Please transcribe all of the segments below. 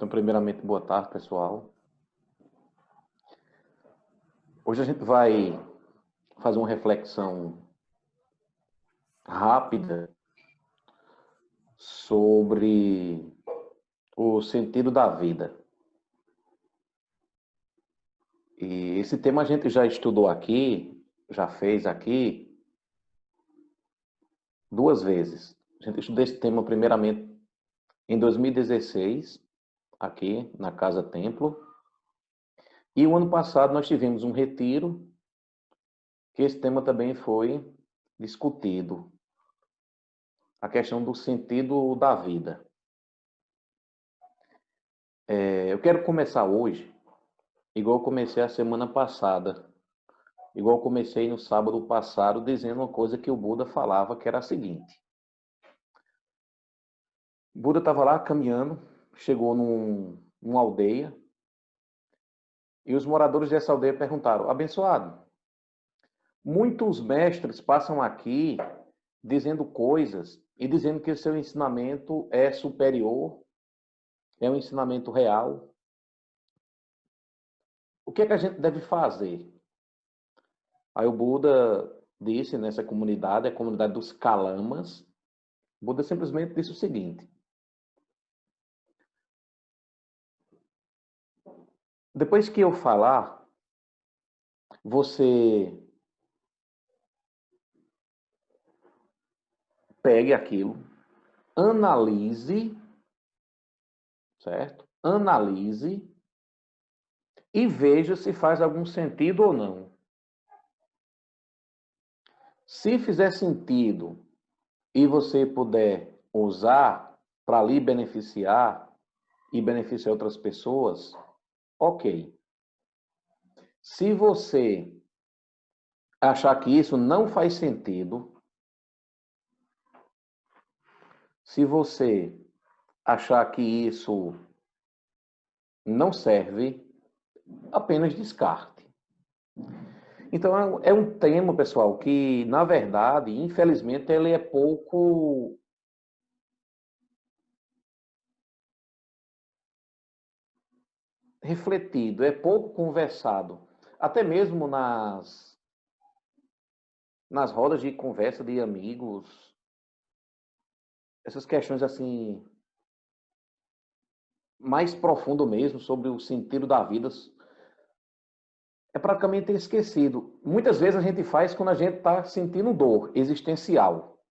Então, primeiramente, boa tarde, pessoal. Hoje a gente vai fazer uma reflexão rápida sobre o sentido da vida. E esse tema a gente já estudou aqui, já fez aqui duas vezes. A gente estudou esse tema primeiramente em 2016, aqui na Casa Templo. E o ano passado nós tivemos um retiro, que esse tema também foi discutido. A questão do sentido da vida. Eu quero começar hoje, igual eu comecei a semana passada, igual eu comecei no sábado passado, dizendo uma coisa que o Buda falava, que era a seguinte. O Buda estava lá caminhando, chegou numa aldeia, e os moradores dessa aldeia perguntaram: abençoado, muitos mestres passam aqui dizendo coisas e dizendo que o seu ensinamento é superior, é um ensinamento real. O que é que a gente deve fazer? Aí o Buda disse nessa comunidade, a comunidade dos Kalamas, o Buda simplesmente disse o seguinte: depois que eu falar, você pegue aquilo, analise, certo? Analise e veja se faz algum sentido ou não. Se fizer sentido e você puder usar para lhe beneficiar e beneficiar outras pessoas, ok. Se você achar que isso não faz sentido, se você achar que isso não serve, apenas descarte. Então, é um tema, pessoal, que, na verdade, infelizmente, ele é pouco refletido, é pouco conversado. Até mesmo nas rodas de conversa de amigos, essas questões assim, mais profundo mesmo, sobre o sentido da vida, é praticamente esquecido. Muitas vezes a gente faz quando a gente está sentindo dor existencial,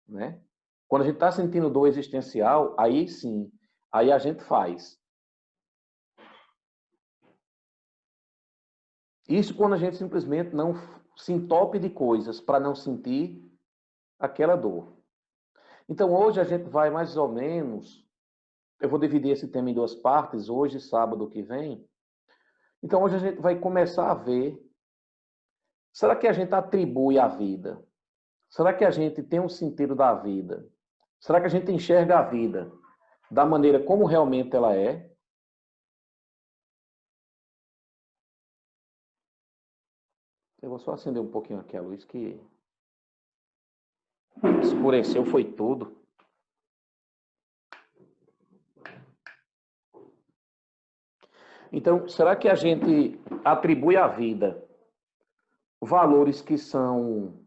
né? Quando a gente está sentindo dor existencial, aí sim, aí a gente faz. Isso quando a gente simplesmente não se entope de coisas para não sentir aquela dor. Então hoje a gente vai mais ou menos, eu vou dividir esse tema em duas partes, hoje e sábado que vem. Então hoje a gente vai começar a ver, será que a gente atribui a vida? Será que a gente tem um sentido da vida? Será que a gente enxerga a vida da maneira como realmente ela é? Eu vou só acender um pouquinho aqui a luz que escureceu, foi tudo. Então, será que a gente atribui à vida valores que são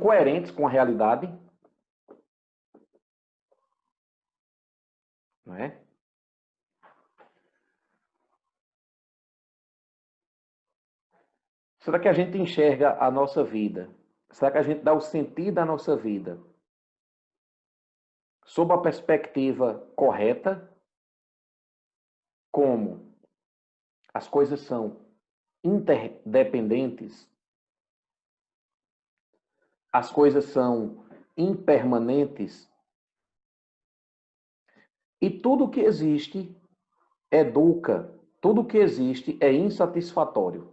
coerentes com a realidade? Não é? Será que a gente enxerga a nossa vida? Será que a gente dá o sentido à nossa vida sob a perspectiva correta? Como as coisas são interdependentes, as coisas são impermanentes e tudo que existe educa, tudo que existe é insatisfatório.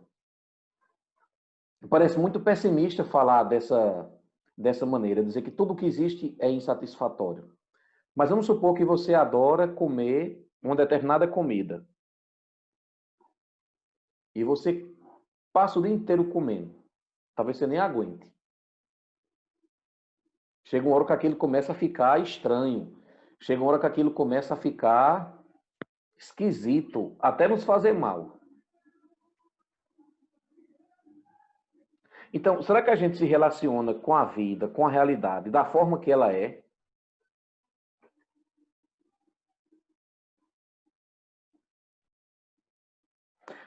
Parece muito pessimista falar dessa maneira, dizer que tudo que existe é insatisfatório. Mas vamos supor que você adora comer uma determinada comida. E você passa o dia inteiro comendo. Talvez você nem aguente. Chega uma hora que aquilo começa a ficar estranho. Chega uma hora que aquilo começa a ficar esquisito, até nos fazer mal. Então, será que a gente se relaciona com a vida, com a realidade, da forma que ela é?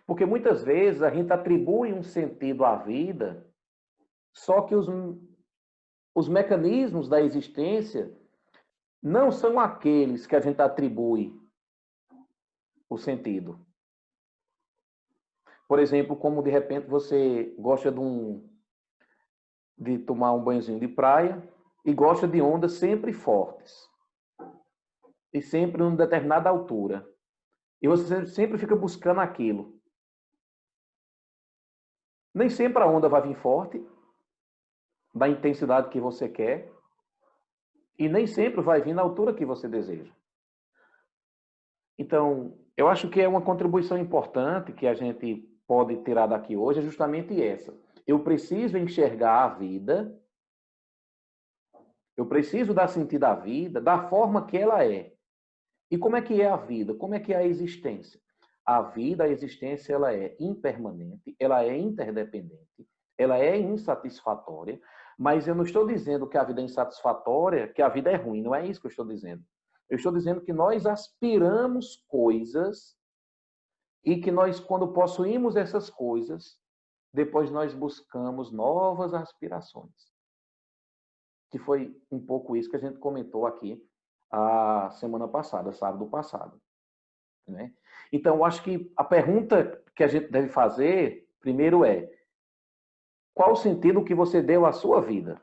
Porque muitas vezes a gente atribui um sentido à vida, só que os mecanismos da existência não são aqueles que a gente atribui o sentido. Por exemplo, como de repente você gosta de tomar um banhozinho de praia e gosta de ondas sempre fortes e sempre em uma determinada altura. E você sempre fica buscando aquilo. Nem sempre a onda vai vir forte, da intensidade que você quer, e nem sempre vai vir na altura que você deseja. Então, eu acho que é uma contribuição importante que a gente pode tirar daqui hoje, é justamente essa. Eu preciso enxergar a vida, eu preciso dar sentido à vida da forma que ela é. E como é que é a vida? Como é que é a existência? A vida, a existência, ela é impermanente, ela é interdependente, ela é insatisfatória, mas eu não estou dizendo que a vida é insatisfatória, que a vida é ruim, não é isso que eu estou dizendo. Eu estou dizendo que nós aspiramos coisas e que nós, quando possuímos essas coisas, depois nós buscamos novas aspirações. Que foi um pouco isso que a gente comentou aqui a semana passada, sábado passado. Né? Então, eu acho que a pergunta que a gente deve fazer, primeiro é, qual o sentido que você deu à sua vida?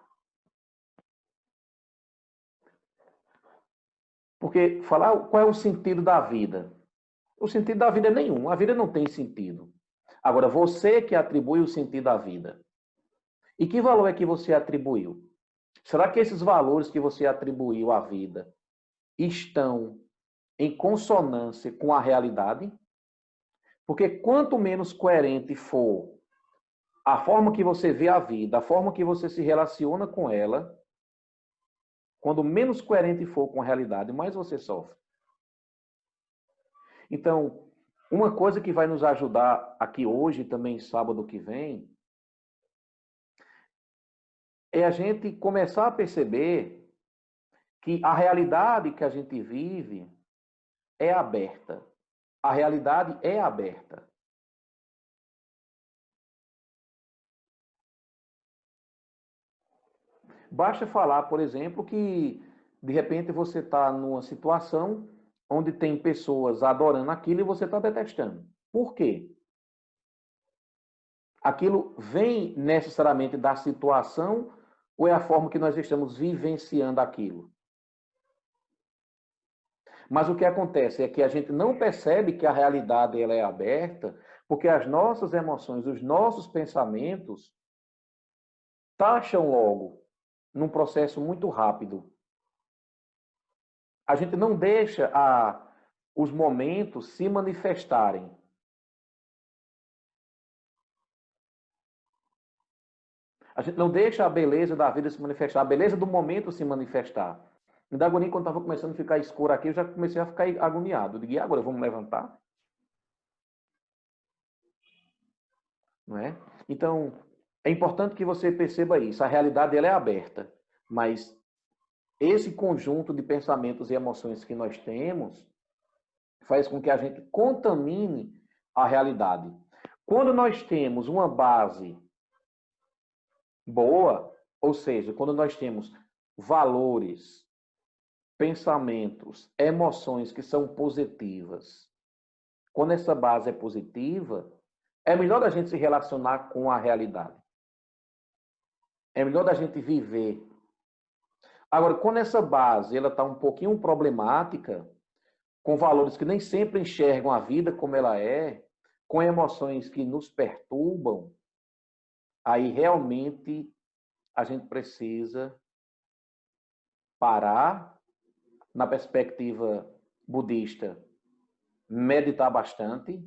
Porque falar qual é o sentido da vida? O sentido da vida é nenhum, a vida não tem sentido. Agora, você que atribui o sentido à vida. E que valor é que você atribuiu? Será que esses valores que você atribuiu à vida estão em consonância com a realidade? Porque quanto menos coerente for a forma que você vê a vida, a forma que você se relaciona com ela, quando menos coerente for com a realidade, mais você sofre. Então, uma coisa que vai nos ajudar aqui hoje, também sábado que vem, é a gente começar a perceber que a realidade que a gente vive é aberta. A realidade é aberta. Basta falar, por exemplo, que de repente você está numa situação onde tem pessoas adorando aquilo e você está detestando. Por quê? Aquilo vem necessariamente da situação ou é a forma que nós estamos vivenciando aquilo? Mas o que acontece é que a gente não percebe que a realidade ela é aberta, porque as nossas emoções, os nossos pensamentos taxam logo num processo muito rápido. A gente não deixa os momentos se manifestarem. A gente não deixa a beleza da vida se manifestar, a beleza do momento se manifestar. Me dá agonia quando estava começando a ficar escuro aqui, eu já comecei a ficar agoniado. Eu digo, e agora, vamos levantar? Não é? Então, é importante que você perceba isso. A realidade ela é aberta, mas esse conjunto de pensamentos e emoções que nós temos faz com que a gente contamine a realidade. Quando nós temos uma base boa, ou seja, quando nós temos valores, pensamentos, emoções que são positivas, quando essa base é positiva, é melhor a gente se relacionar com a realidade. É melhor da gente viver. Agora, quando essa base ela está um pouquinho problemática, com valores que nem sempre enxergam a vida como ela é, com emoções que nos perturbam, aí realmente a gente precisa parar, na perspectiva budista, meditar bastante,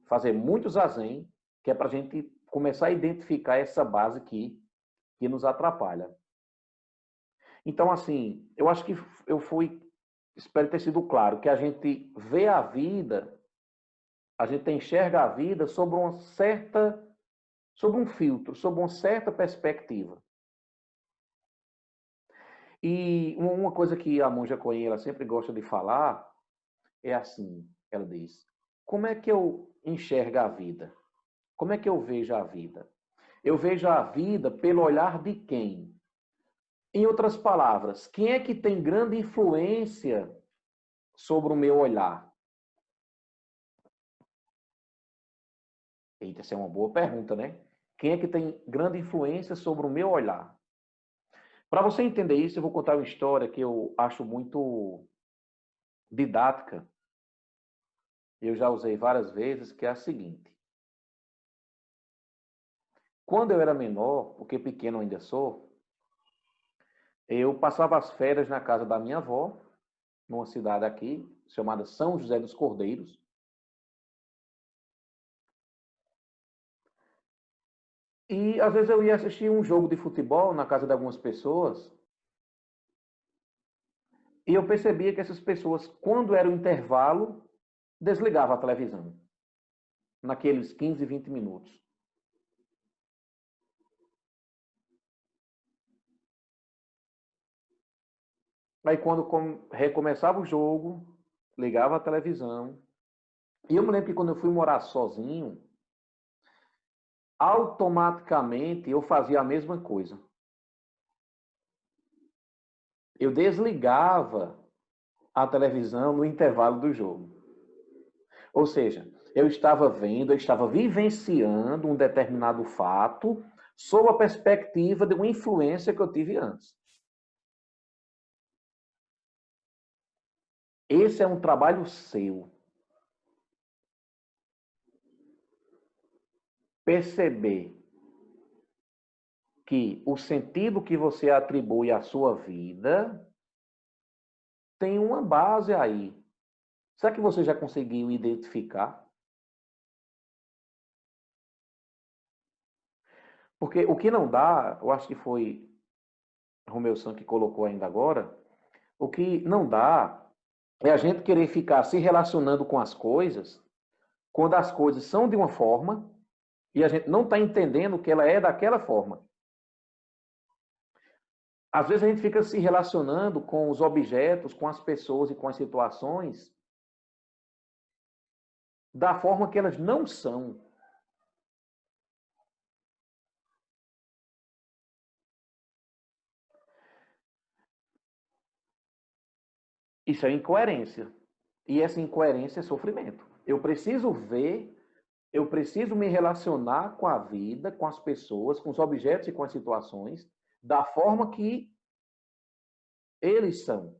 fazer muito zazen, que é para a gente começar a identificar essa base que nos atrapalha. Então, assim, eu acho que espero ter sido claro, que a gente vê a vida, a gente enxerga a vida sobre um filtro, sobre uma certa perspectiva. E uma coisa que a Monja Coen, ela sempre gosta de falar é assim, ela diz: como é que eu enxergo a vida? Como é que eu vejo a vida? Eu vejo a vida pelo olhar de quem? Em outras palavras, quem é que tem grande influência sobre o meu olhar? Eita, essa é uma boa pergunta, né? Quem é que tem grande influência sobre o meu olhar? Para você entender isso, eu vou contar uma história que eu acho muito didática. Eu já usei várias vezes, que é a seguinte. Quando eu era menor, porque pequeno ainda sou, eu passava as férias na casa da minha avó, numa cidade aqui, chamada São José dos Cordeiros. E às vezes eu ia assistir um jogo de futebol na casa de algumas pessoas, e eu percebia que essas pessoas, quando era o intervalo, desligavam a televisão, naqueles 15, 20 minutos. Aí quando recomeçava o jogo, ligava a televisão. E eu me lembro que quando eu fui morar sozinho, automaticamente eu fazia a mesma coisa. Eu desligava a televisão no intervalo do jogo. Ou seja, eu estava vendo, eu estava vivenciando um determinado fato sob a perspectiva de uma influência que eu tive antes. Esse é um trabalho seu. Perceber que o sentido que você atribui à sua vida tem uma base aí. Será que você já conseguiu identificar? Porque o que não dá, eu acho que foi Romeu Santos que colocou ainda agora, o que não dá é a gente querer ficar se relacionando com as coisas quando as coisas são de uma forma e a gente não está entendendo que ela é daquela forma. Às vezes a gente fica se relacionando com os objetos, com as pessoas e com as situações da forma que elas não são. Isso é incoerência. E essa incoerência é sofrimento. Eu preciso ver, eu preciso me relacionar com a vida, com as pessoas, com os objetos e com as situações da forma que eles são.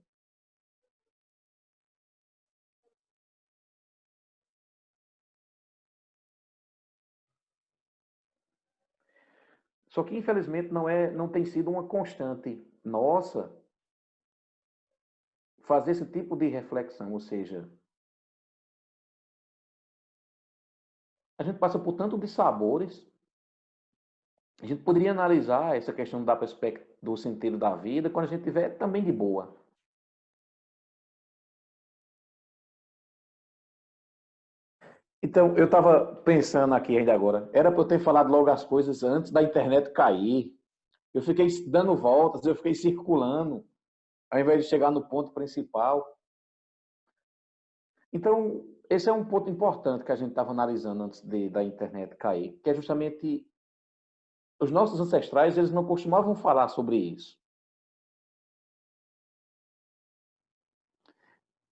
Só que infelizmente não tem sido uma constante nossa fazer esse tipo de reflexão, ou seja, a gente passa por tanto de sabores. A gente poderia analisar essa questão do sentido da vida quando a gente estiver também de boa. Então, eu estava pensando aqui ainda agora, era para eu ter falado logo as coisas antes da internet cair. Eu fiquei dando voltas, eu fiquei circulando, ao invés de chegar no ponto principal. Então, esse é um ponto importante que a gente estava analisando antes da internet cair, que é justamente os nossos ancestrais, eles não costumavam falar sobre isso.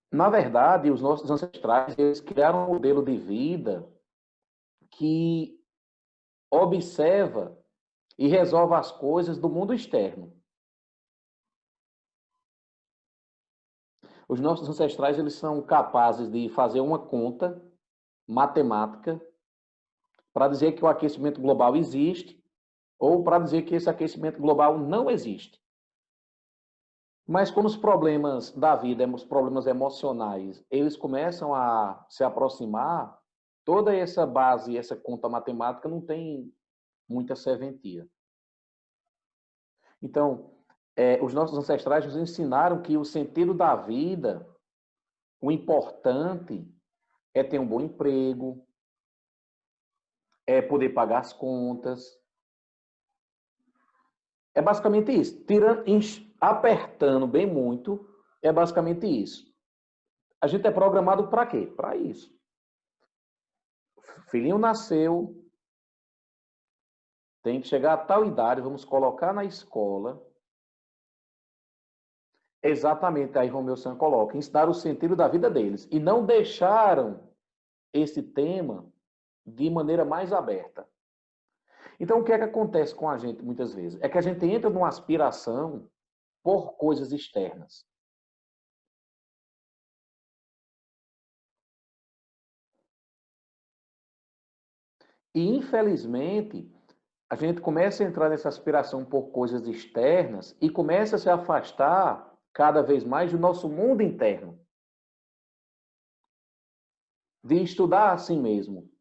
Na verdade, os nossos ancestrais, eles criaram um modelo de vida que observa e resolve as coisas do mundo externo. Os nossos ancestrais, eles são capazes de fazer uma conta matemática para dizer que o aquecimento global existe ou para dizer que esse aquecimento global não existe. Mas quando os problemas da vida, os problemas emocionais, eles começam a se aproximar, toda essa base, essa conta matemática não tem muita serventia. Então, os nossos ancestrais nos ensinaram que o sentido da vida, o importante é ter um bom emprego, é poder pagar as contas. É basicamente isso. Apertando bem muito, é basicamente isso. A gente é programado para quê? Para isso. O filhinho nasceu, tem que chegar a tal idade, vamos colocar na escola. Exatamente, aí Romeu Santos coloca, ensinar o sentido da vida deles. E não deixaram esse tema de maneira mais aberta. Então, o que é que acontece com a gente muitas vezes? É que a gente entra numa aspiração por coisas externas. E, infelizmente, a gente começa a entrar nessa aspiração por coisas externas e começa a se afastar cada vez mais do nosso mundo interno. De estudar a si mesmo.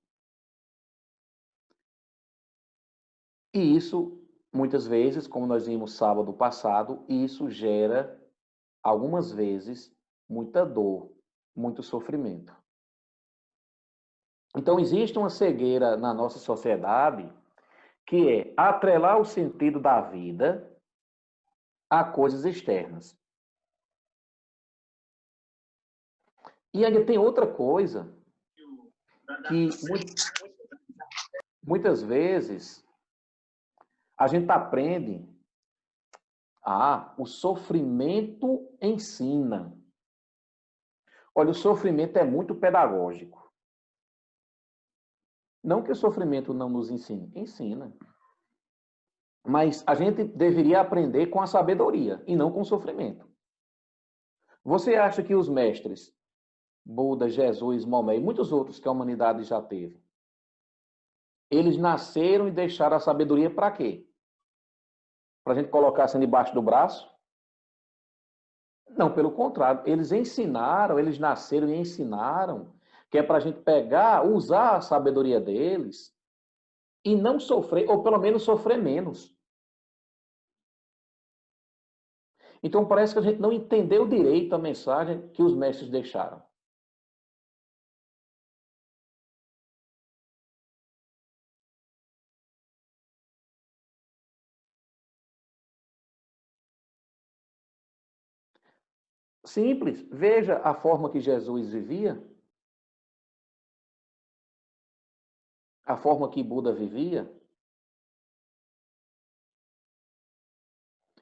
E isso, muitas vezes, como nós vimos sábado passado, isso gera, algumas vezes, muita dor, muito sofrimento. Então, existe uma cegueira na nossa sociedade que é atrelar o sentido da vida a coisas externas. E ainda tem outra coisa que muitas vezes a gente aprende, o sofrimento ensina. Olha, o sofrimento é muito pedagógico. Não que o sofrimento não nos ensine, ensina. Mas a gente deveria aprender com a sabedoria e não com o sofrimento. Você acha que os mestres, Buda, Jesus, Maomé e muitos outros que a humanidade já teve, eles nasceram e deixaram a sabedoria para quê? Para a gente colocar assim debaixo do braço? Não, pelo contrário, eles ensinaram, eles nasceram e ensinaram que é para a gente pegar, usar a sabedoria deles e não sofrer, ou pelo menos sofrer menos. Então parece que a gente não entendeu direito a mensagem que os mestres deixaram. Simples. Veja a forma que Jesus vivia, a forma que Buda vivia.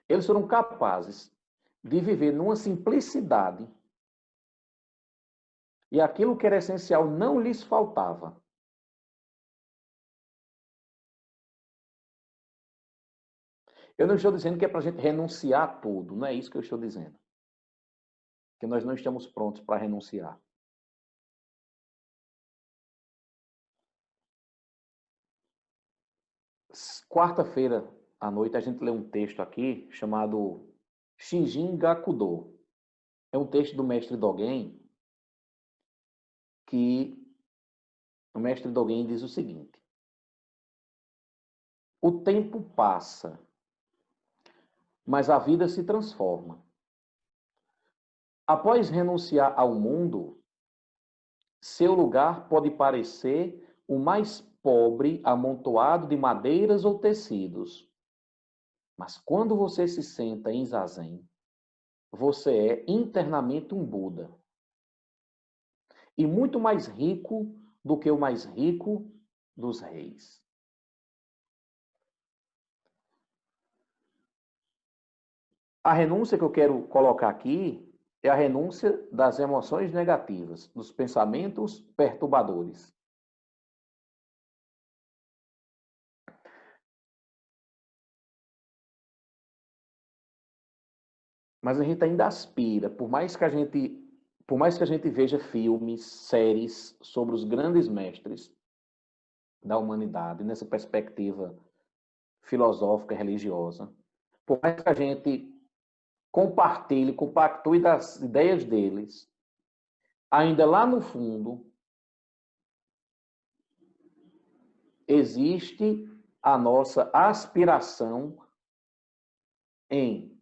Eles foram capazes de viver numa simplicidade e aquilo que era essencial não lhes faltava. Eu não estou dizendo que é para a gente renunciar a tudo, não é isso que eu estou dizendo. Que nós não estamos prontos para renunciar. Quarta-feira à noite a gente lê um texto aqui chamado Shinjin Gakudo. É um texto do mestre Dogen que o mestre Dogen diz o seguinte: o tempo passa, mas a vida se transforma. Após renunciar ao mundo, seu lugar pode parecer o mais pobre amontoado de madeiras ou tecidos. Mas quando você se senta em zazen, você é internamente um Buda. E muito mais rico do que o mais rico dos reis. A renúncia que eu quero colocar aqui é a renúncia das emoções negativas, dos pensamentos perturbadores. Mas a gente ainda aspira, por mais que a gente veja filmes, séries sobre os grandes mestres da humanidade, nessa perspectiva filosófica e religiosa, por mais que a gente compactue das ideias deles, ainda lá no fundo existe a nossa aspiração em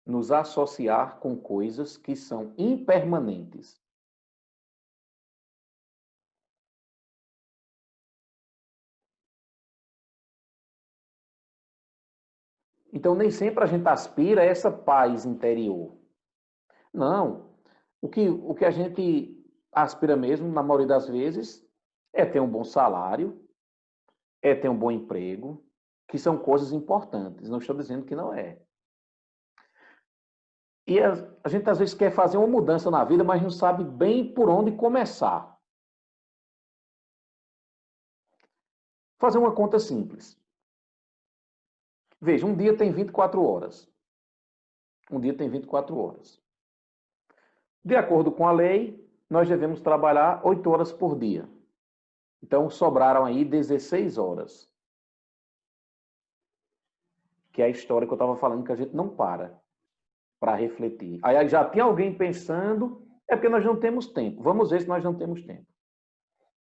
nos associar com coisas que são impermanentes. Então, nem sempre a gente aspira a essa paz interior. Não. O que a gente aspira mesmo, na maioria das vezes, é ter um bom salário, é ter um bom emprego, que são coisas importantes. Não estou dizendo que não é. E a gente às vezes quer fazer uma mudança na vida, mas não sabe bem por onde começar. Fazer uma conta simples. Veja, um dia tem 24 horas. Um dia tem 24 horas. De acordo com a lei, nós devemos trabalhar 8 horas por dia. Então, sobraram aí 16 horas. Que é a história que eu estava falando, que a gente não para refletir. Aí já tem alguém pensando, é porque nós não temos tempo. Vamos ver se nós não temos tempo.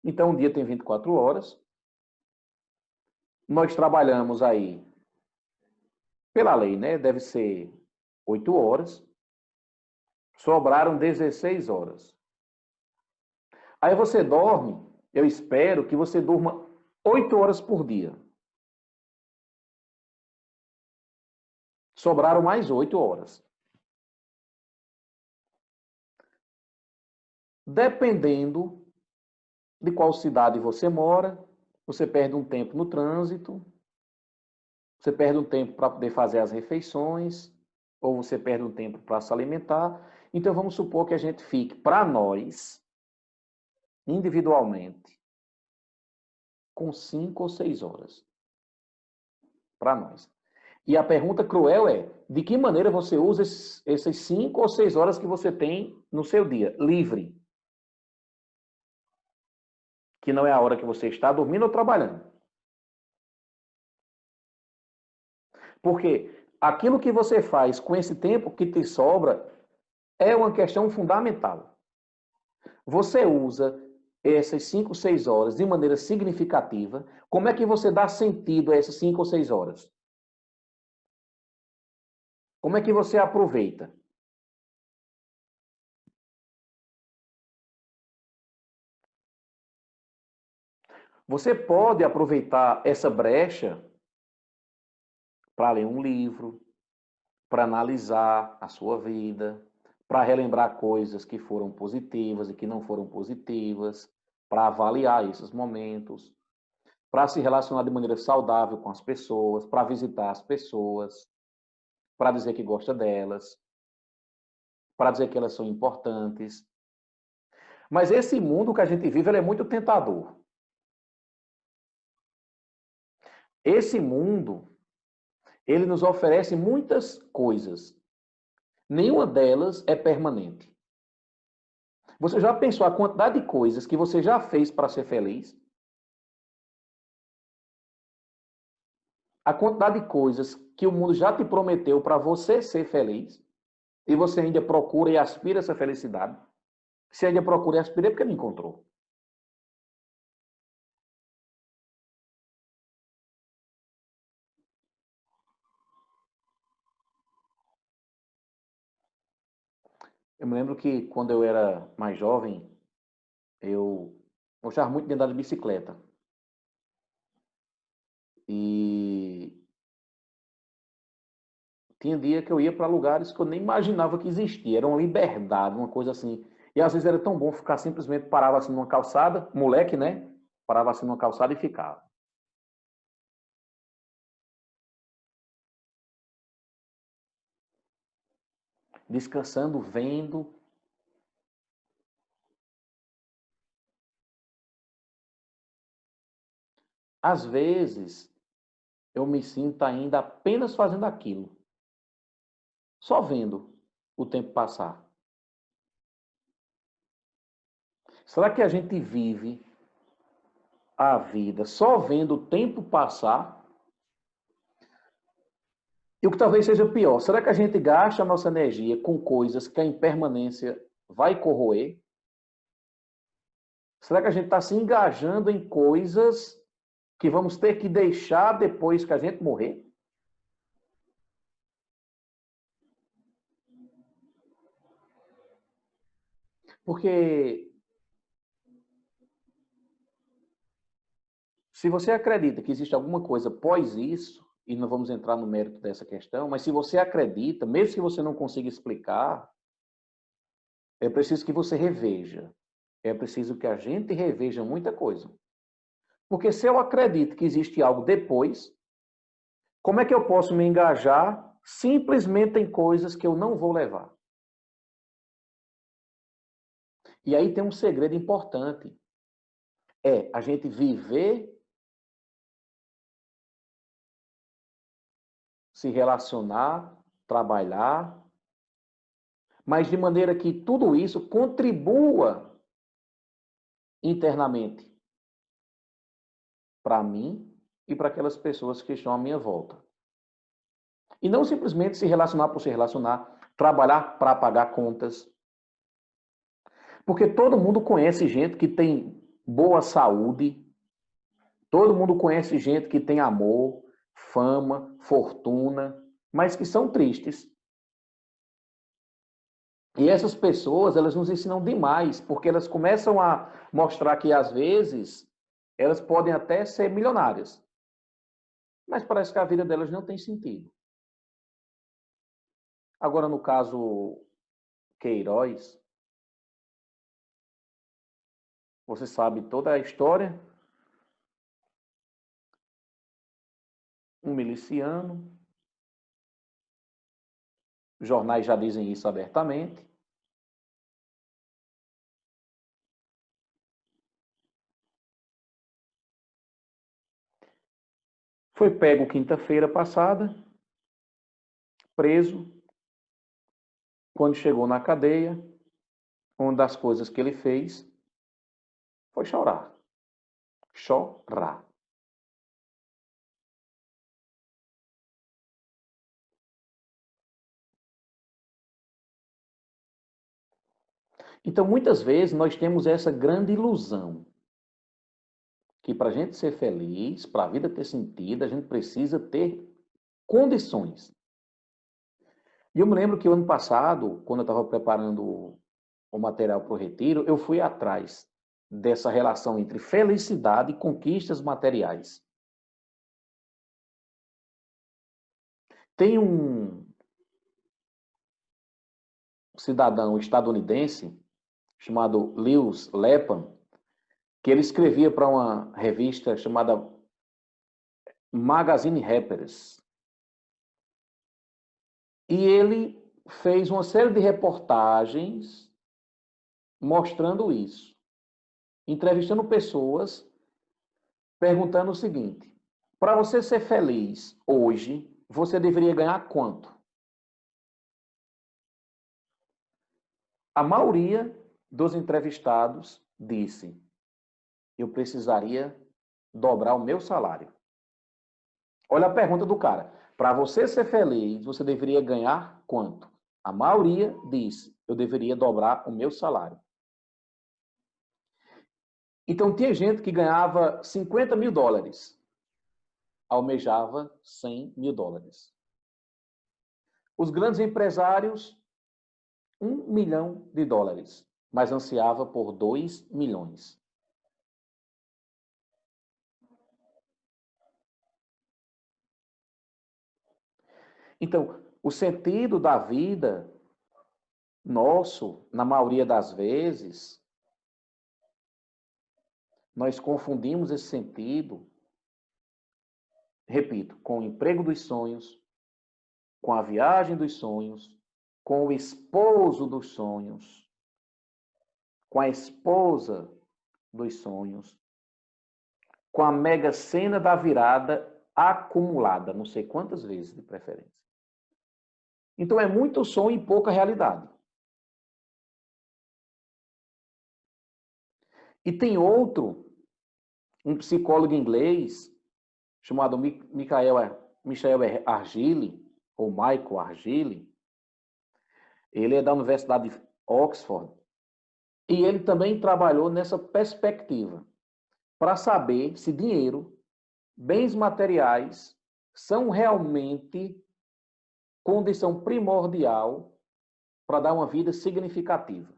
Então, um dia tem 24 horas. Nós trabalhamos aí, pela lei, né? Deve ser 8 horas. Sobraram 16 horas. Aí você dorme, eu espero que você durma 8 horas por dia. Sobraram mais 8 horas. Dependendo de qual cidade você mora, você perde um tempo no trânsito, você perde um tempo para poder fazer as refeições, ou você perde um tempo para se alimentar. Então vamos supor que a gente fique, para nós, individualmente, com 5 ou 6 horas. Para nós. E a pergunta cruel é, de que maneira você usa essas 5 ou 6 horas que você tem no seu dia, livre? Que não é a hora que você está dormindo ou trabalhando. Porque aquilo que você faz com esse tempo que te sobra é uma questão fundamental. Você usa essas 5, 6 horas de maneira significativa. Como é que você dá sentido a essas 5 ou 6 horas? Como é que você aproveita? Você pode aproveitar essa brecha para ler um livro, para analisar a sua vida, para relembrar coisas que foram positivas e que não foram positivas, para avaliar esses momentos, para se relacionar de maneira saudável com as pessoas, para visitar as pessoas, para dizer que gosta delas, para dizer que elas são importantes. Mas esse mundo que a gente vive, ele é muito tentador. Esse mundo, ele nos oferece muitas coisas. Nenhuma delas é permanente. Você já pensou a quantidade de coisas que você já fez para ser feliz? A quantidade de coisas que o mundo já te prometeu para você ser feliz? E você ainda procura e aspira essa felicidade? Se ainda procura e aspira é porque não encontrou. Eu me lembro que quando eu era mais jovem, eu gostava muito de andar de bicicleta. E tinha dia que eu ia para lugares que eu nem imaginava que existia. Era uma liberdade, uma coisa assim. E às vezes era tão bom ficar simplesmente parava assim numa calçada, moleque, né? Parava assim numa calçada e ficava. Descansando, vendo. Às vezes, eu me sinto ainda apenas fazendo aquilo. Só vendo o tempo passar. Será que a gente vive a vida só vendo o tempo passar? E o que talvez seja pior, será que a gente gasta a nossa energia com coisas que a impermanência vai corroer? Será que a gente está se engajando em coisas que vamos ter que deixar depois que a gente morrer? Porque se você acredita que existe alguma coisa após isso, e não vamos entrar no mérito dessa questão, mas se você acredita, mesmo que você não consiga explicar, é preciso que você reveja. É preciso que a gente reveja muita coisa. Porque se eu acredito que existe algo depois, como é que eu posso me engajar simplesmente em coisas que eu não vou levar? E aí tem um segredo importante. É a gente viver, se relacionar, trabalhar, mas de maneira que tudo isso contribua internamente para mim e para aquelas pessoas que estão à minha volta. E não simplesmente se relacionar por se relacionar, trabalhar para pagar contas. Porque todo mundo conhece gente que tem boa saúde, todo mundo conhece gente que tem amor, fama, fortuna, mas que são tristes. E essas pessoas, elas nos ensinam demais, porque elas começam a mostrar que, às vezes, elas podem até ser milionárias, mas parece que a vida delas não tem sentido. Agora, no caso Queiroz, você sabe toda a história. Um miliciano, jornais já dizem isso abertamente. Foi pego quinta-feira passada, preso. Quando chegou na cadeia, uma das coisas que ele fez foi chorar. Chorar. Então, muitas vezes, nós temos essa grande ilusão que para a gente ser feliz, para a vida ter sentido, a gente precisa ter condições. E eu me lembro que o ano passado, quando eu estava preparando o material para o retiro, eu fui atrás dessa relação entre felicidade e conquistas materiais. Tem um cidadão estadunidense chamado Lewis Lapham, que ele escrevia para uma revista chamada Magazine Happiness. E ele fez uma série de reportagens mostrando isso, entrevistando pessoas, perguntando o seguinte: para você ser feliz hoje, você deveria ganhar quanto? A maioria dos entrevistados disse: eu precisaria dobrar o meu salário. Olha a pergunta do cara. Para você ser feliz, você deveria ganhar quanto? A maioria disse: eu deveria dobrar o meu salário. Então, tinha gente que ganhava 50 mil dólares, almejava 100 mil dólares. Os grandes empresários, 1 milhão de dólares, mas ansiava por 2 milhões. Então, o sentido da vida nosso, na maioria das vezes, nós confundimos esse sentido, repito, com o emprego dos sonhos, com a viagem dos sonhos, com o esposo dos sonhos, com a esposa dos sonhos, com a mega sena da virada acumulada, não sei quantas vezes de preferência. Então é muito sonho e pouca realidade. E tem outro, um psicólogo inglês, chamado Michael Argyle, ou Michael Argyle. Ele é da Universidade de Oxford. E ele também trabalhou nessa perspectiva, para saber se dinheiro, bens materiais, são realmente condição primordial para dar uma vida significativa.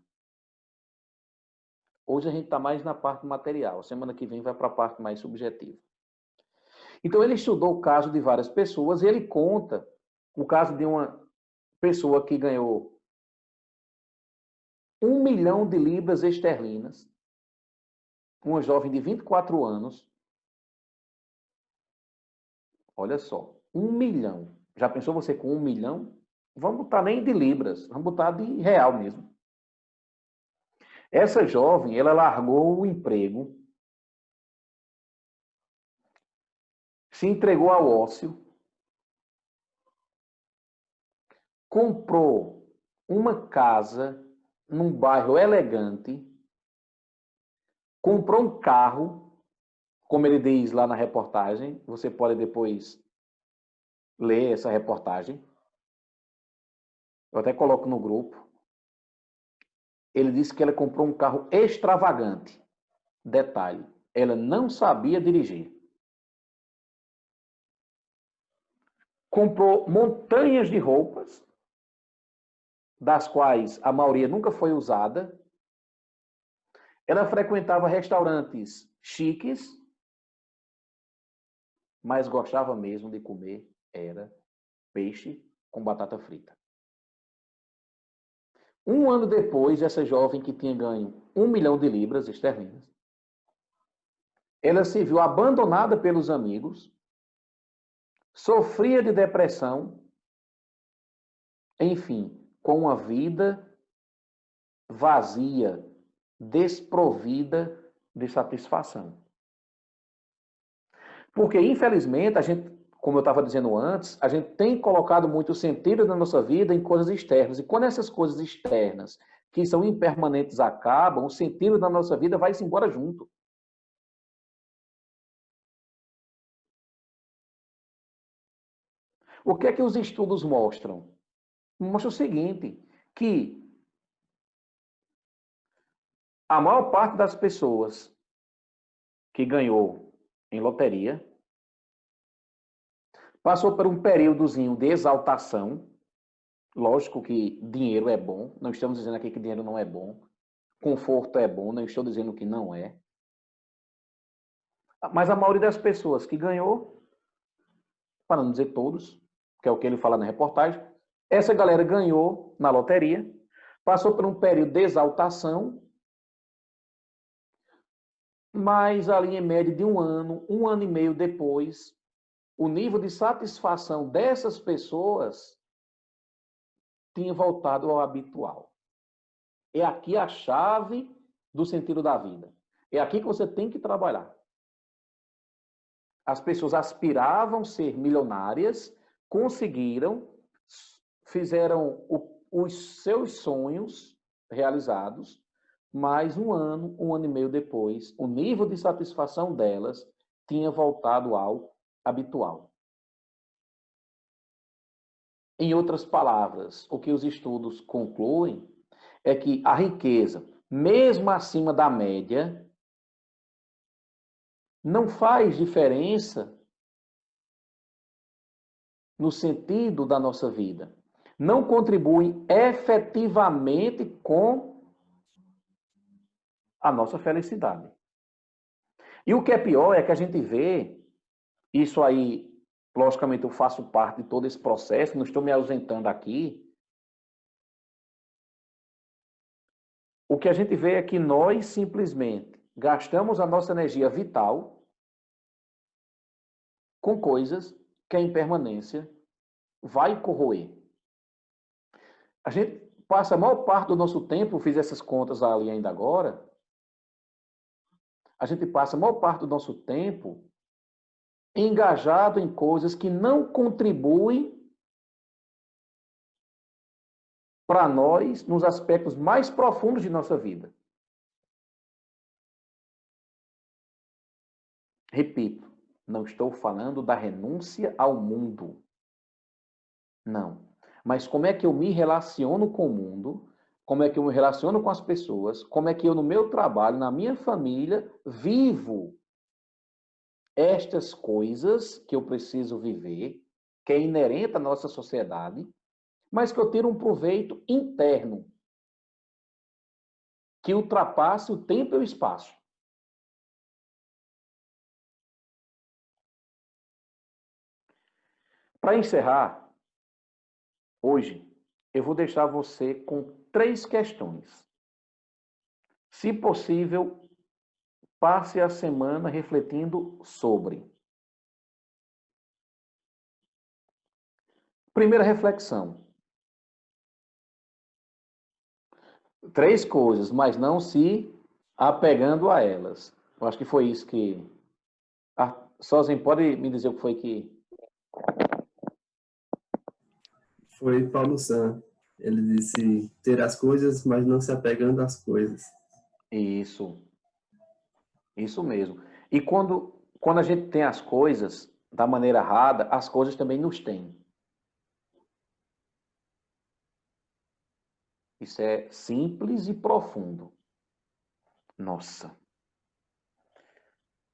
Hoje a gente está mais na parte material. Semana que vem vai para a parte mais subjetiva. Então, ele estudou o caso de várias pessoas e ele conta o caso de uma pessoa que ganhou 1 milhão de libras esterlinas, uma jovem de 24 anos. Olha só, 1 milhão. Já pensou você com 1 milhão? Vamos botar nem de libras, vamos botar de real mesmo. Essa jovem, ela largou o emprego, se entregou ao ócio, comprou uma casa num bairro elegante, comprou um carro, como ele diz lá na reportagem, você pode depois ler essa reportagem. Eu até coloco no grupo. Ele disse que ela comprou um carro extravagante. Detalhe, ela não sabia dirigir. Comprou montanhas de roupas, das quais a maioria nunca foi usada. Ela frequentava restaurantes chiques, mas gostava mesmo de comer era peixe com batata frita. Um ano depois, essa jovem que tinha ganho 1 milhão de libras esterlinas, ela se viu abandonada pelos amigos, sofria de depressão, enfim, com uma vida vazia, desprovida de satisfação. Porque, infelizmente, a gente, como eu estava dizendo antes, a gente tem colocado muito sentido na nossa vida em coisas externas. E quando essas coisas externas, que são impermanentes, acabam, o sentido da nossa vida vai-se embora junto. O que é que os estudos mostram? Mostra o seguinte, que a maior parte das pessoas que ganhou em loteria passou por um períodozinho de exaltação. Lógico que dinheiro é bom, não estamos dizendo aqui que dinheiro não é bom. Conforto é bom, não estou dizendo que não é. Mas a maioria das pessoas que ganhou, para não dizer todos, que é o que ele fala na reportagem, essa galera ganhou na loteria, passou por um período de exaltação, mas ali em média de um ano e meio depois, o nível de satisfação dessas pessoas tinha voltado ao habitual. É aqui a chave do sentido da vida. É aqui que você tem que trabalhar. As pessoas aspiravam ser milionárias, conseguiram, fizeram os seus sonhos realizados, mas um ano e meio depois, o nível de satisfação delas tinha voltado ao habitual. Em outras palavras, o que os estudos concluem é que a riqueza, mesmo acima da média, não faz diferença no sentido da nossa vida. Não contribui efetivamente com a nossa felicidade. E o que é pior é que a gente vê, isso aí, logicamente eu faço parte de todo esse processo, não estou me ausentando aqui. O que a gente vê é que nós simplesmente gastamos a nossa energia vital com coisas que a impermanência vai corroer. A gente passa a maior parte do nosso tempo, fiz essas contas ali ainda agora, a gente passa a maior parte do nosso tempo engajado em coisas que não contribuem para nós nos aspectos mais profundos de nossa vida. Repito, não estou falando da renúncia ao mundo. Não. Mas como é que eu me relaciono com o mundo? Como é que eu me relaciono com as pessoas? Como é que eu, no meu trabalho, na minha família, vivo estas coisas que eu preciso viver, que é inerente à nossa sociedade, mas que eu tiro um proveito interno. que ultrapasse o tempo e o espaço. Para encerrar, hoje, eu vou deixar você com 3 questões. Se possível, passe a semana refletindo sobre. Primeira reflexão. 3 coisas, mas não se apegando a elas. Eu acho que foi isso que... Sozinho, pode me dizer o que foi que... Foi Paulo Sam. Ele disse ter as coisas, mas não se apegando às coisas. Isso mesmo. E quando a gente tem as coisas da maneira errada, as coisas também nos têm. Isso é simples e profundo. Nossa.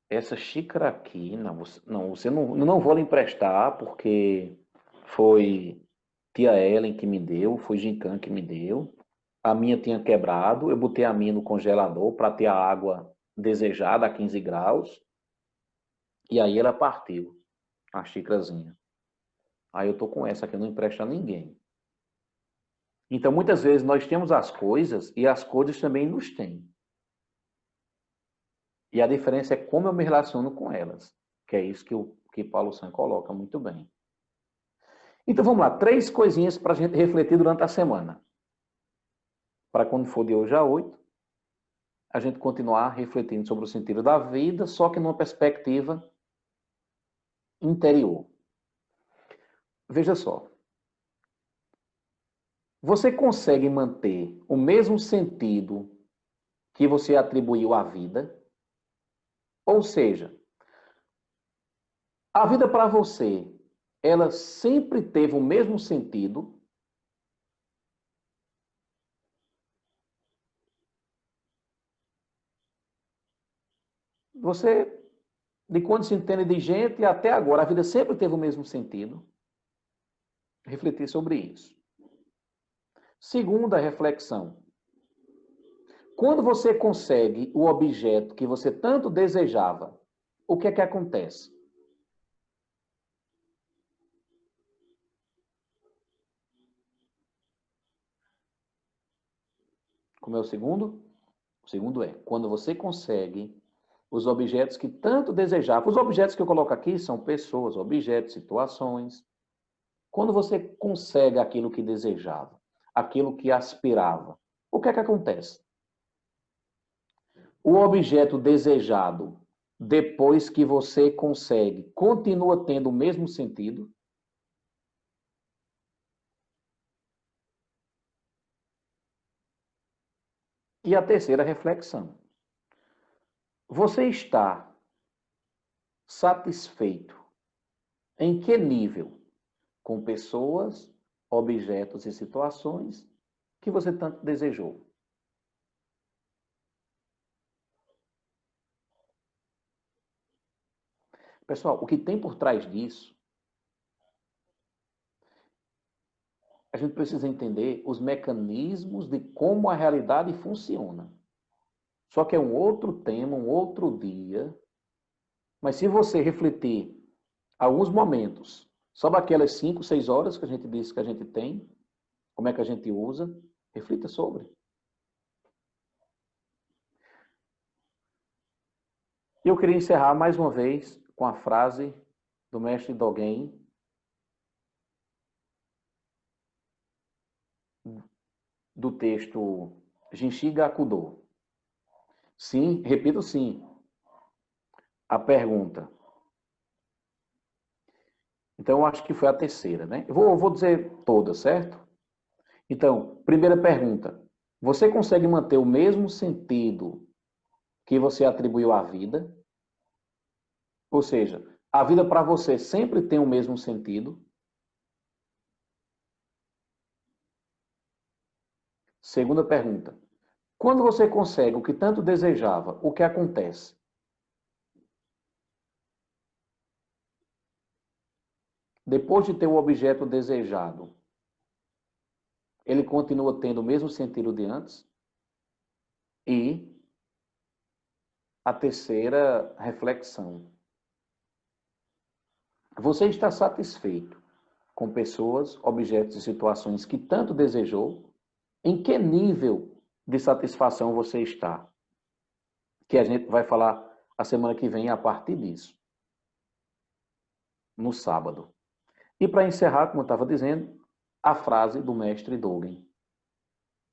Essa xícara aqui, não vou lhe emprestar, porque foi tia Ellen que me deu, foi Gincan que me deu. A minha tinha quebrado, eu botei a minha no congelador para ter a água desejada a 15 graus. E aí ela partiu, a xícarazinha. Aí eu tô com essa aqui, eu não empresto a ninguém. Então, muitas vezes nós temos as coisas e as coisas também nos têm. E a diferença é como eu me relaciono com elas, que é isso que Paulo Sam coloca muito bem. Então, vamos lá, 3 coisinhas para a gente refletir durante a semana. Para quando for de hoje a 8, a gente continuar refletindo sobre o sentido da vida, só que numa perspectiva interior. Veja só. Você consegue manter o mesmo sentido que você atribuiu à vida? Ou seja, a vida para você, ela sempre teve o mesmo sentido? Você, de quando se entende de gente até agora, a vida sempre teve o mesmo sentido? Refletir sobre isso. Segunda reflexão. Quando você consegue o objeto que você tanto desejava, o que é que acontece? Como é o segundo? O segundo é, quando você consegue os objetos que tanto desejava. Os objetos que eu coloco aqui são pessoas, objetos, situações. Quando você consegue aquilo que desejava, aquilo que aspirava, o que é que acontece? O objeto desejado, depois que você consegue, continua tendo o mesmo sentido? E a terceira reflexão. Você está satisfeito em que nível? Com pessoas, objetos e situações que você tanto desejou. Pessoal, o que tem por trás disso, a gente precisa entender os mecanismos de como a realidade funciona. Só que é um outro tema, um outro dia. Mas se você refletir alguns momentos sobre aquelas 5, 6 horas que a gente disse que a gente tem, como é que a gente usa, reflita sobre. E eu queria encerrar mais uma vez com a frase do mestre Dogen, do texto Jinshi Gakudo. Sim, repito sim, a pergunta. Então, eu acho que foi a terceira, né? Eu vou dizer todas, certo? Então, primeira pergunta. Você consegue manter o mesmo sentido que você atribuiu à vida? Ou seja, a vida para você sempre tem o mesmo sentido? Segunda pergunta. Quando você consegue o que tanto desejava, o que acontece? Depois de ter o objeto desejado, ele continua tendo o mesmo sentido de antes? E a terceira reflexão. Você está satisfeito com pessoas, objetos e situações que tanto desejou? Em que nível de satisfação você está? Que a gente vai falar a semana que vem a partir disso, no sábado. E para encerrar, como eu estava dizendo, a frase do mestre Dogen,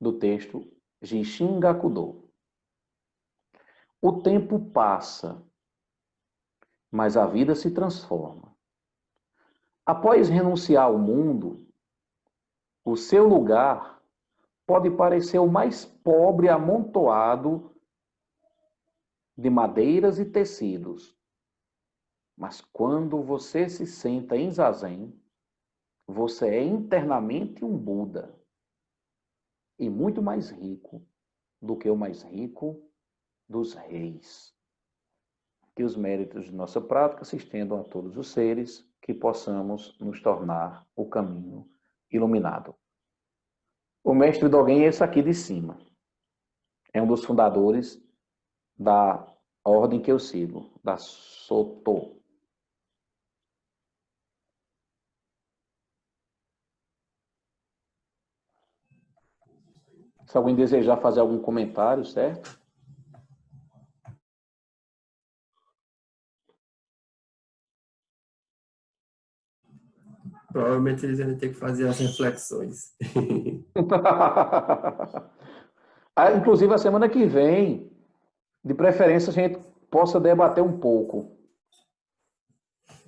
do texto Jishin Gakudo. O tempo passa, mas a vida se transforma. Após renunciar ao mundo, o seu lugar pode parecer o mais pobre amontoado de madeiras e tecidos. Mas quando você se senta em zazen, você é internamente um Buda e muito mais rico do que o mais rico dos reis. Que os méritos de nossa prática se estendam a todos os seres, que possamos nos tornar o caminho iluminado. O mestre Dogen é esse aqui de cima. É um dos fundadores da ordem que eu sigo, da Soto. Se alguém desejar fazer algum comentário, certo? Provavelmente eles vão ter que fazer as reflexões. Inclusive, a semana que vem, de preferência, a gente possa debater um pouco.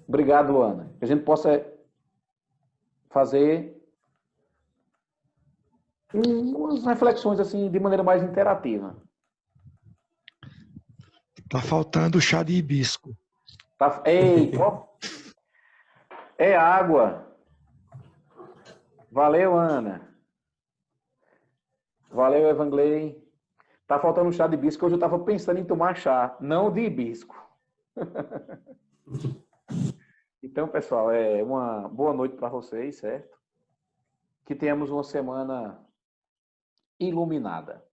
Obrigado, Ana. Que a gente possa fazer umas reflexões assim de maneira mais interativa. Tá faltando o chá de hibisco. Tá? Ei, é água. Valeu, Ana. Valeu, Evanglei. Tá faltando um chá de hibisco. Hoje eu estava pensando em tomar chá, não de hibisco. Então, pessoal, uma boa noite para vocês, certo? Que tenhamos uma semana iluminada.